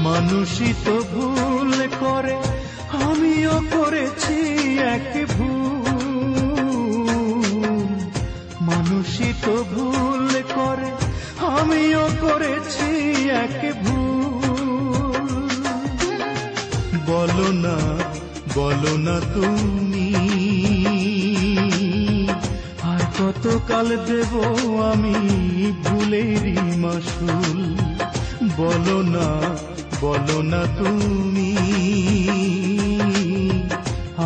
মানুষই তো ভুল করে, আমিও করেছি এক ভুল। মানুষই তো ভুল করে, আমিও করেছি এক ভুল। বলো না, বলো না তুমি আর কতকাল দেব আমি ভুলেরই মাসুল। বলো না, বলো না তুমি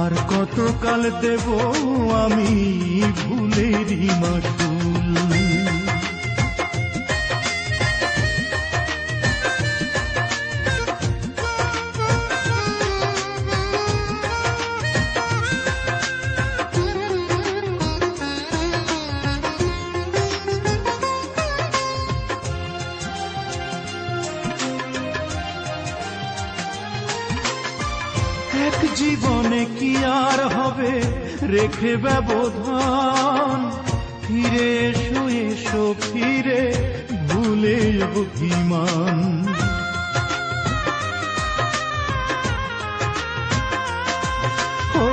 আর কতকাল দেব আমি ভুলেরই মাসুল। এক জীবনে কি আর হবে রেখে ব্যবধান, ফিরে এসো এসো ফিরে ভুলে অভিমান। ও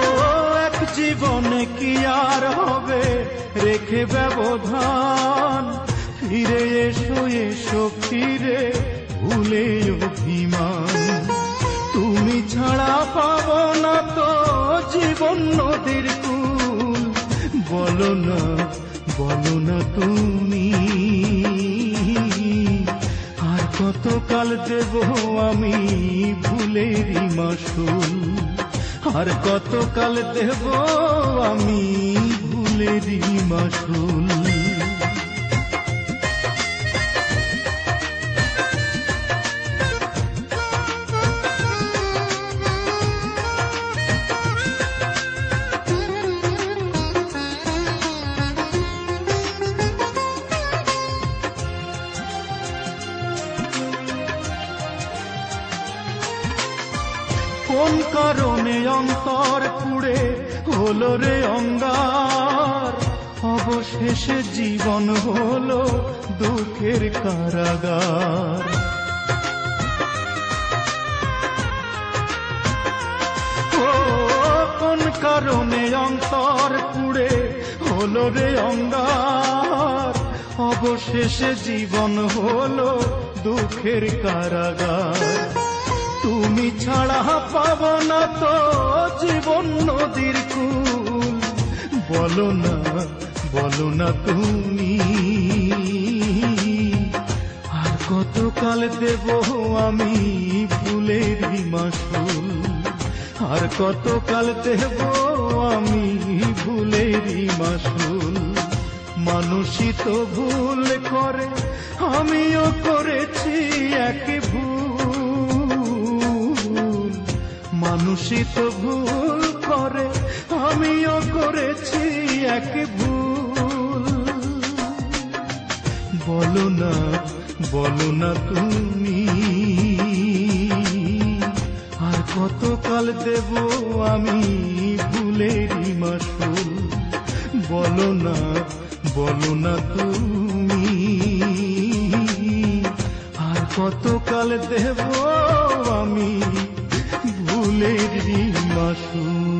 এক জীবনে কি আর হবে রেখে ব্যবধান, ফিরে এসো এসো ফিরে ভুলে অভিমান। তুমি ছাড়া পাবো না তো জীবন নদীর কুল। বলো না, বলো না তুমি আর কতকাল দেব আমি ভুলেরই মাসুল। আর কতকাল দেব আমি ভুলেরই মাসুল। কোন কারণে অন্তর পুড়ে হলো রে অঙ্গার, অবশেষে জীবন হলো দুঃখের কারাগার। ও কোন কারণে অন্তর পুড়ে হলো রে অঙ্গার, অবশেষে জীবন হলো দুঃখের কারাগার। তুমি ছাড়া পাবো না তো জীবন নদীর কুল। বলো না, বলো না তুমি আর কতকাল দেব আমি ভুলেরই মাসুল। আর কতকাল দেব আমি ভুলেরই মাসুল। মানুষই তো ভুল করে, আমিও করেছি এক ভুল। মানুষই তো ভুল করে, আমিও করেছি এক ভুল। বলো না, বলো না তুমি আর কতকাল দেব আমি ভুলেরই মাসুল। বলো না, বলো না তুমি আর কতকাল দেব আমি ভুলেরই মাসুল।